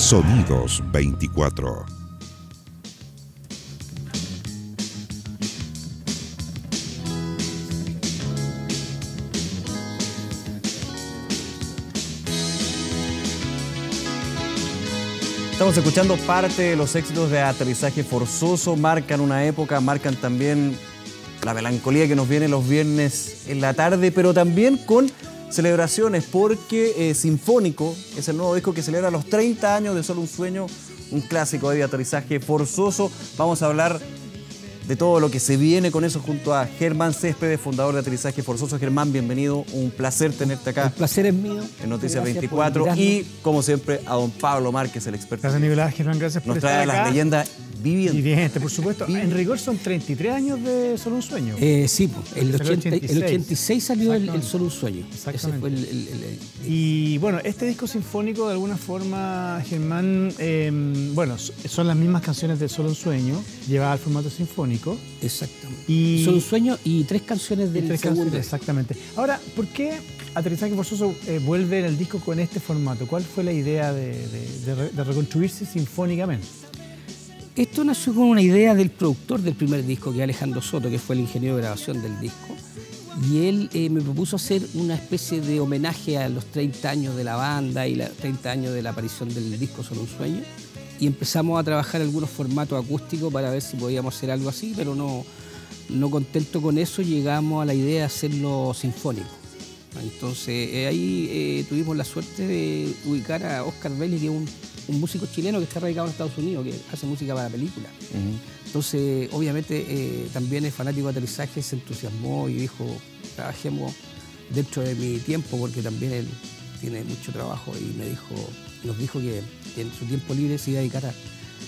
Sonidos 24. Estamos escuchando parte de los éxitos de Aterrizaje Forzoso. Marcan una época, marcan también la melancolía que nos viene los viernes en la tarde, pero también con celebraciones, porque Sinfónico es el nuevo disco que celebra los 30 años de Solo un Sueño, un clásico de Aterrizaje Forzoso. Vamos a hablar de todo lo que se viene con eso junto a Germán Céspedes, fundador de Aterrizaje Forzoso. Germán, bienvenido, un placer tenerte acá. El placer es mío. En Noticias 24 y, como siempre, a don Pablo Márquez, el experto. Gracias, Nicolás. Germán, gracias por estar acá. Nos trae las leyendas vivientes. Vivientes, por supuesto. En rigor son 33 años de Solo un Sueño. Sí, el 86 salió el Solo un Sueño. Exactamente. Ese fue Y bueno, este disco sinfónico, de alguna forma, Germán, bueno, son las mismas canciones de Solo un Sueño, llevadas al formato sinfónico. Exactamente. Solo un Sueño y 3 canciones del segundo. Canciones, exactamente. Ahora, ¿por qué Aterrizaje Forzoso vuelve en el disco con este formato? ¿Cuál fue la idea de reconstruirse sinfónicamente? Esto nació con una idea del productor del primer disco, que es Alejandro Soto, que fue el ingeniero de grabación del disco. Y él me propuso hacer una especie de homenaje a los 30 años de la banda y los 30 años de la aparición del disco Solo un Sueño. Y empezamos a trabajar algunos formatos acústicos para ver si podíamos hacer algo así, pero no contento con eso, llegamos a la idea de hacerlo sinfónico. Entonces ahí tuvimos la suerte de ubicar a Oscar Vélez, que es un músico chileno que está radicado en Estados Unidos, que hace música para películas. Entonces, obviamente, también es fanático de Aterrizaje, se entusiasmó y dijo, trabajemos dentro de mi tiempo, porque también él tiene mucho trabajo, y nos dijo que en su tiempo libre se iba a dedicar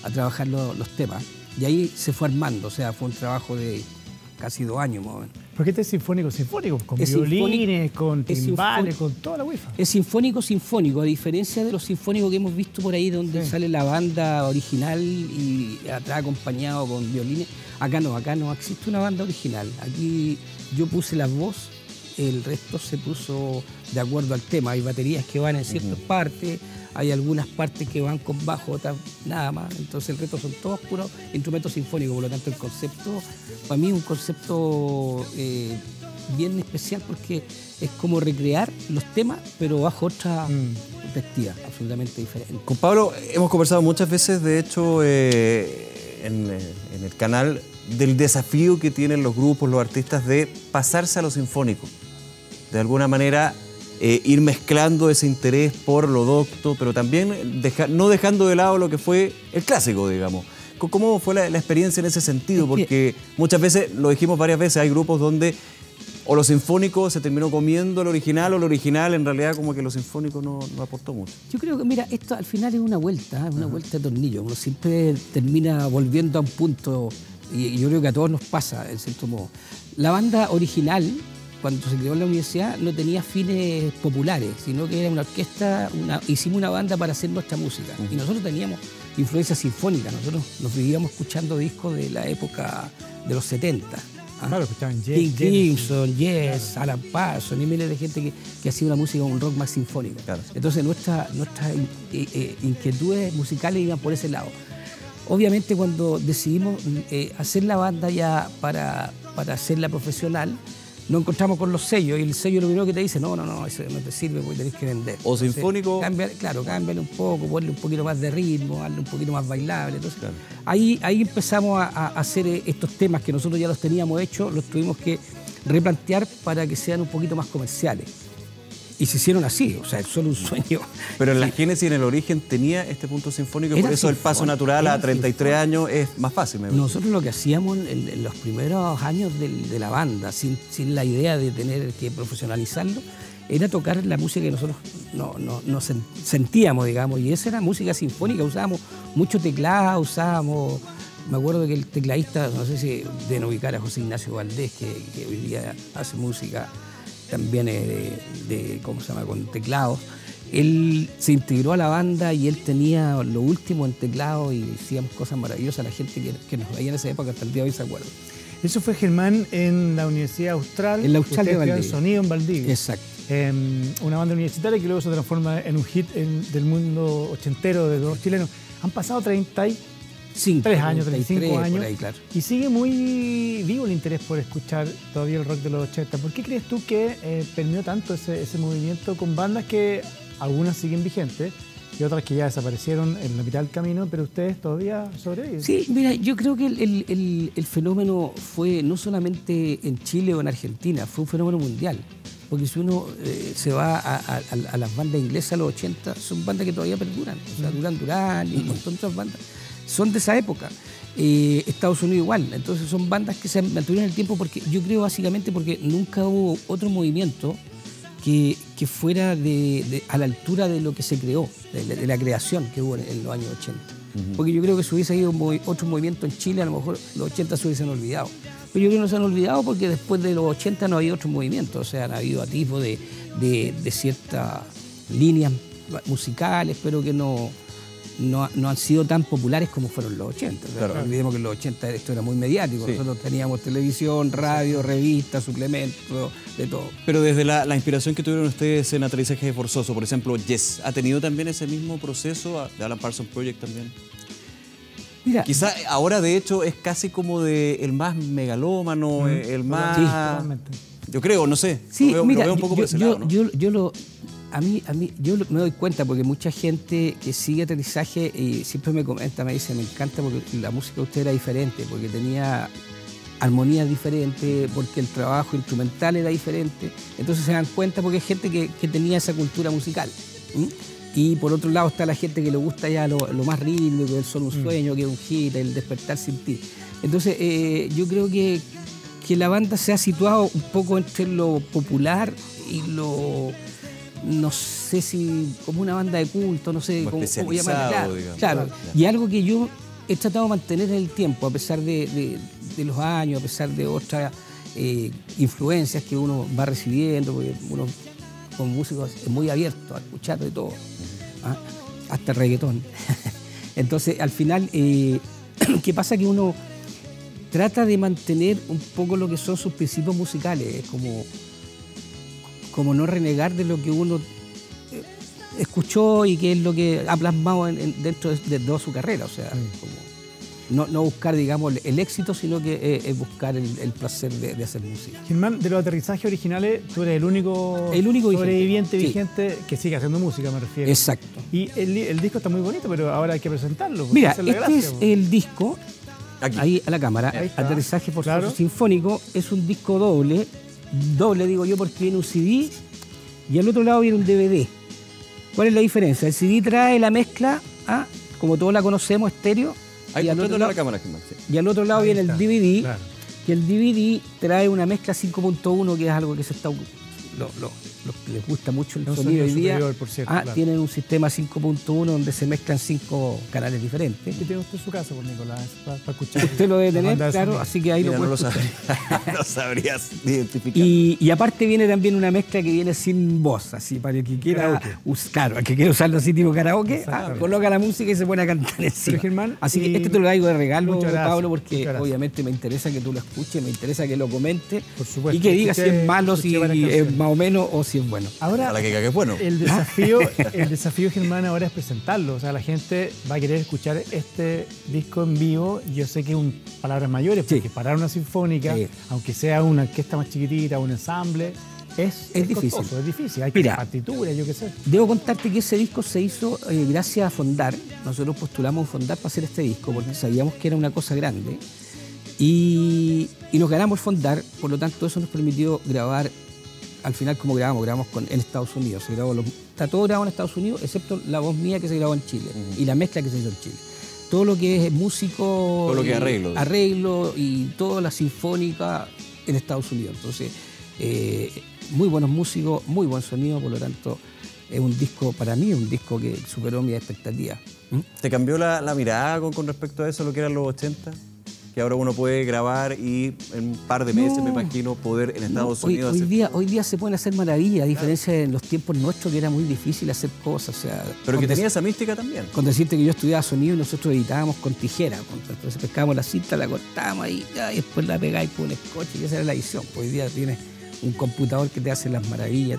a trabajar los temas. Y ahí se fue armando, o sea, fue un trabajo de casi 2 años más o menos. ¿Por qué este es sinfónico? Sinfónico, con violines, con timbales, con toda la wifa. Es sinfónico, a diferencia de los sinfónicos que hemos visto por ahí, donde sale la banda original y atrás acompañado con violines. Acá no existe una banda original. Aquí yo puse la voz, el resto se puso de acuerdo al tema. Hay baterías que van en ciertas partes, hay algunas partes que van con bajo, otras nada más. Entonces el resto son todos puros instrumentos sinfónicos. Por lo tanto, el concepto, para mí es un concepto bien especial, porque es como recrear los temas, pero bajo otra perspectiva, absolutamente diferente. Con Pablo hemos conversado muchas veces, de hecho, en el canal, del desafío que tienen los grupos, los artistas, de pasarse a lo sinfónico. De alguna manera, ir mezclando ese interés por lo docto, pero también no dejando de lado lo que fue el clásico, digamos. ¿Cómo fue la experiencia en ese sentido? Porque muchas veces, lo dijimos varias veces, hay grupos donde o lo sinfónico se terminó comiendo el original, o lo original en realidad como que lo sinfónico no aportó mucho. Yo creo que, mira, esto al final es una vuelta, una vuelta de tornillo. Uno siempre termina volviendo a un punto, y yo creo que a todos nos pasa, en cierto modo. La banda original, cuando se creó en la universidad, no tenía fines populares, sino que era una orquesta, hicimos una banda para hacer nuestra música. Y nosotros teníamos influencia sinfónica, nosotros nos vivíamos escuchando discos de la época de los 70. Claro, escuchaban King Crimson, Yes, Alan Parsons, y miles de gente que hacía una música, un rock más sinfónico. Claro. Entonces nuestras inquietudes musicales iban por ese lado. Obviamente, cuando decidimos hacer la banda ya para hacerla profesional, nos encontramos con los sellos, y el sello lo primero que te dice, no, eso no te sirve porque tenés que vender. O sinfónico. Cámbiale un poco, ponle un poquito más de ritmo, hazle un poquito más bailable. Entonces, ahí empezamos a hacer estos temas que nosotros ya los teníamos hechos, los tuvimos que replantear para que sean un poquito más comerciales. Y se hicieron así, o sea, es Solo un Sueño. Pero en la génesis, en el origen, tenía este punto sinfónico, y por eso el paso natural a 33 años es más fácil. Nosotros lo que hacíamos en los primeros años de la banda, sin la idea de tener que profesionalizarlo, era tocar la música que nosotros no sentíamos, digamos, y esa era música sinfónica. Usábamos mucho teclado, me acuerdo que el tecladista, no sé si deben ubicar a José Ignacio Valdés, que hoy día hace música también ¿cómo se llama?, con teclados. Él se integró a la banda y él tenía lo último en teclado, y hacíamos cosas maravillosas. La gente que nos veía en esa época hasta el día de hoy se acuerda. Eso fue, Germán, en la Universidad Austral. En la Austral de Valdivia. Sonido en Valdivia. Exacto. una banda universitaria que luego se transforma en un hit del mundo ochentero de los chilenos. Han pasado 33 años, 35 años, ahí, claro. Y sigue muy vivo el interés por escuchar todavía el rock de los 80. ¿Por qué crees tú que permeó tanto ese movimiento con bandas que algunas siguen vigentes y otras que ya desaparecieron en la mitad del camino, pero ustedes todavía sobreviven? Sí, mira, yo creo que el fenómeno fue no solamente en Chile o en Argentina, fue un fenómeno mundial. Porque si uno se va a las bandas inglesas de los 80, son bandas que todavía perduran. O sea, Duran Duran y un montón de otras bandas son de esa época. Estados Unidos igual. Entonces son bandas que se mantuvieron en el tiempo, porque yo creo básicamente porque nunca hubo otro movimiento que fuera a la altura de lo que se creó, de la creación que hubo en los años 80. Porque yo creo que si hubiese habido otro movimiento en Chile, a lo mejor los 80 se hubiesen olvidado. Pero yo creo que no se han olvidado porque después de los 80 no ha habido otro movimiento. O sea, han habido atisbos de ciertas líneas musicales, pero que no han sido tan populares como fueron los 80. Claro. No olvidemos que en los 80 esto era muy mediático. Sí. Nosotros teníamos televisión, radio, revistas, suplementos, de todo. Pero desde la inspiración que tuvieron ustedes en Aterrizaje Forzoso, por ejemplo, Yes, ¿ha tenido también ese mismo proceso de Alan Parsons Project también? Mira, quizá ahora de hecho es casi como el más megalómano, el más... Sí, yo creo, no sé. Sí, lo veo un poco por ese lado, ¿no? Yo me doy cuenta porque mucha gente que sigue Aterrizaje y siempre me comenta, me dice, me encanta porque la música de usted era diferente, porque tenía armonías diferentes, porque el trabajo instrumental era diferente. Entonces se dan cuenta porque hay gente que tenía esa cultura musical. Y por otro lado está la gente que le gusta ya lo más rítmico, el Solo un sueño, que es un hit, el Despertar sin ti. Entonces yo creo que la banda se ha situado un poco entre lo popular y lo... no sé si como una banda de culto, no sé cómo llamarla. Claro. Y algo que yo he tratado de mantener en el tiempo, a pesar de los años, a pesar de otras influencias que uno va recibiendo, porque uno con músicos es muy abierto a escuchar de todo, hasta el reggaetón. Entonces, al final, ¿qué pasa? Que uno trata de mantener un poco lo que son sus principios musicales, como no renegar de lo que uno escuchó y que es lo que ha plasmado dentro de toda su carrera. O sea, no buscar, digamos, el éxito, sino que es buscar el placer de hacer música. Germán, de los aterrizajes originales, tú eres el único sobreviviente vigente que sigue haciendo música, me refiero. Exacto. Y el disco está muy bonito, pero ahora hay que presentarlo. Mira, este es el disco, ahí a la cámara, Aterrizaje Forzoso Sinfónico, es un disco doble digo yo porque viene un CD y al otro lado viene un DVD. ¿Cuál es la diferencia? El CD trae la mezcla, como todos la conocemos, estéreo. Y al otro lado, y al otro lado viene el DVD, claro. Y el DVD trae una mezcla 5.1, que es algo que se está... Los que les gusta mucho el sonido hoy día, por cierto, claro. Tienen un sistema 5.1 donde se mezclan 5 canales diferentes. ¿Qué tiene usted en su casa, por Nicolás, para escuchar? Usted lo debe tener, claro, así que ahí lo puede escuchar. No sabrías identificar. Y aparte viene también una mezcla que viene sin voz, así para el que quiera claro, el que quiera usarlo así tipo karaoke, coloca la música y se pone a cantar encima. Germán, así que este te lo traigo de regalo, Pablo, porque obviamente me interesa que tú lo escuches, me interesa que lo comentes y que digas si es malo, si es más o menos o si es bueno. Ahora, la que es bueno. El desafío, Germán, ahora es presentarlo. O sea, la gente va a querer escuchar este disco en vivo. Yo sé que es palabras mayores, porque parar una sinfónica, aunque sea una orquesta más chiquitita, un ensamble, es difícil. Costoso, es difícil. Hay partituras, yo qué sé. Debo contarte que ese disco se hizo gracias a Fondar. Nosotros postulamos a Fondar para hacer este disco, porque sabíamos que era una cosa grande. Y nos ganamos Fondar, por lo tanto eso nos permitió grabar. Al final, como grabamos en Estados Unidos. Está todo grabado en Estados Unidos, excepto la voz mía que se grabó en Chile y la mezcla que se hizo en Chile. Todo lo que es músico, todo lo que es arreglo y toda la sinfónica en Estados Unidos. Entonces, muy buenos músicos, muy buen sonido, por lo tanto, es un disco, para mí, un disco que superó mis expectativas. ¿Te cambió la mirada con respecto a eso, lo que eran los 80? Que ahora uno puede grabar y en un par de meses, me imagino, poder en Estados Unidos... Hoy día se pueden hacer maravillas, a diferencia de en los tiempos nuestros que era muy difícil hacer cosas. O sea, pero que tenía esa mística también. Con decirte que yo estudiaba sonido y nosotros editábamos con tijera. Entonces pescábamos la cinta, la cortábamos ahí, y después la pegáis por un scotch y esa era la edición. Hoy día tiene un computador que te hace las maravillas,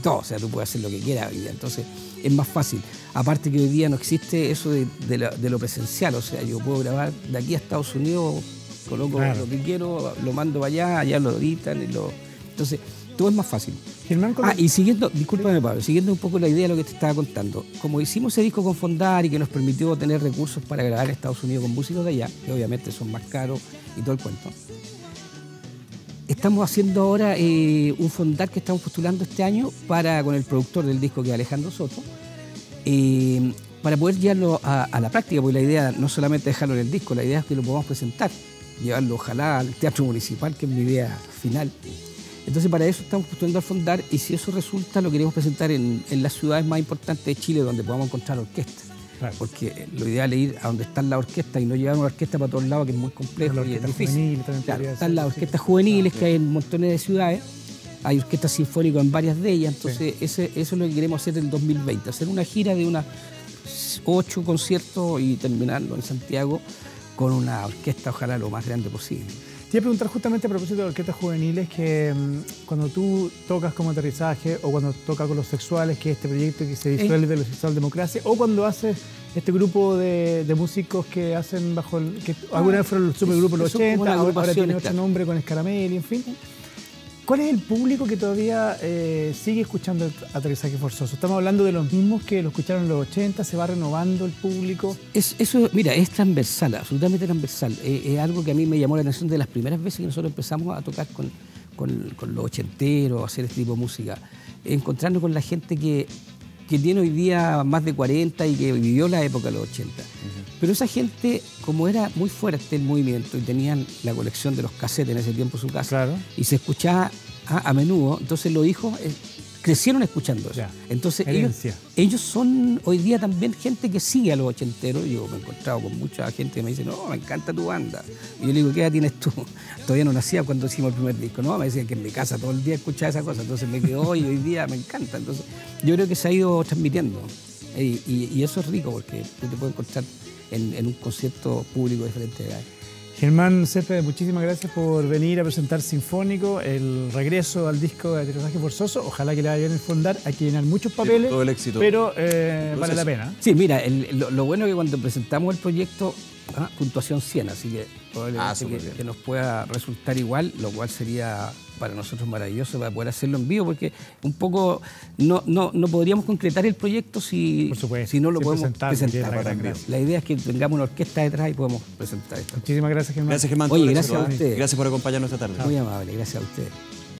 todo, o sea, tú puedes hacer lo que quieras hoy día, entonces es más fácil. Aparte que hoy día no existe eso de lo presencial, o sea, yo puedo grabar de aquí a Estados Unidos, coloco lo que quiero, lo mando para allá lo editan, entonces todo es más fácil. Germán, y siguiendo, discúlpame Pablo, siguiendo un poco la idea de lo que te estaba contando, como hicimos ese disco con Fondar y que nos permitió tener recursos para grabar en Estados Unidos con músicos de allá, que obviamente son más caros y todo el cuento, estamos haciendo ahora un Fondar que estamos postulando este año con el productor del disco, que es Alejandro Soto, para poder llevarlo a la práctica, porque la idea no solamente dejarlo en el disco, la idea es que lo podamos presentar, llevarlo ojalá al Teatro Municipal, que es mi idea final. Entonces para eso estamos postulando al Fondar, y si eso resulta lo queremos presentar en las ciudades más importantes de Chile, donde podamos encontrar orquestas. Claro. Porque lo ideal es ir a donde están las orquestas y no llevar una orquesta para todos lados, que es muy complejo y es difícil. Claro, están las orquestas juveniles, que hay en montones de ciudades, hay orquestas sinfónicas en varias de ellas, entonces eso es lo que queremos hacer en el 2020, hacer una gira de unas 8 conciertos y terminarlo en Santiago con una orquesta, ojalá lo más grande posible. Te iba a preguntar justamente a propósito de orquestas juveniles, que cuando tú tocas como Aterrizaje, o cuando tocas con Los Sexuales, que es este proyecto que se disuelve de la socialdemocracia, o cuando haces este grupo de músicos que hacen bajo que alguna vez fueron el supergrupo de los 80, ahora tiene otro nombre con Escaramel, en fin. ¿Cuál es el público que todavía sigue escuchando Aterrizaje Forzoso? Estamos hablando de los mismos que lo escucharon en los 80, ¿se va renovando el público? Eso, mira, es transversal, absolutamente transversal. Es algo que a mí me llamó la atención de las primeras veces que nosotros empezamos a tocar con los ochenteros, a hacer este tipo de música. Encontrarnos con la gente que tiene hoy día más de 40 y que vivió la época de los 80. Pero esa gente, como era muy fuerte el movimiento y tenían la colección de los cassettes en ese tiempo en su casa, claro, y se escuchaba a menudo, entonces los hijos crecieron escuchando eso. Entonces ellos son hoy día también gente que sigue a los ochenteros. Yo me he encontrado con mucha gente que me dice, no, me encanta tu banda. Y yo le digo, ¿qué edad tienes tú? Todavía no nacía cuando hicimos el primer disco. No, me decían que en mi casa todo el día escuchaba esa cosa. Entonces me quedó y hoy día me encanta. Entonces yo creo que se ha ido transmitiendo. Y eso es rico, porque tú te puedes encontrar en un concierto público de diferentes edades. Germán Céspedes, muchísimas gracias por venir a presentar Sinfónico, el regreso al disco de Aterrizaje Forzoso. Ojalá que le vaya bien el Fondar. Hay que llenar muchos papeles, todo el éxito, pero vale la pena. Sí, mira, lo bueno es que cuando presentamos el proyecto, puntuación 100, así que probablemente que nos pueda resultar igual, lo cual sería para nosotros maravilloso para poder hacerlo en vivo, porque un poco no podríamos concretar el proyecto si no lo podemos presentar. La idea es que tengamos una orquesta detrás y podemos presentar esto. Muchísimas gracias, Germán. Gracias, Germán. Oye, gracias a ustedes. Gracias por acompañarnos esta tarde. Muy amable, gracias a ustedes.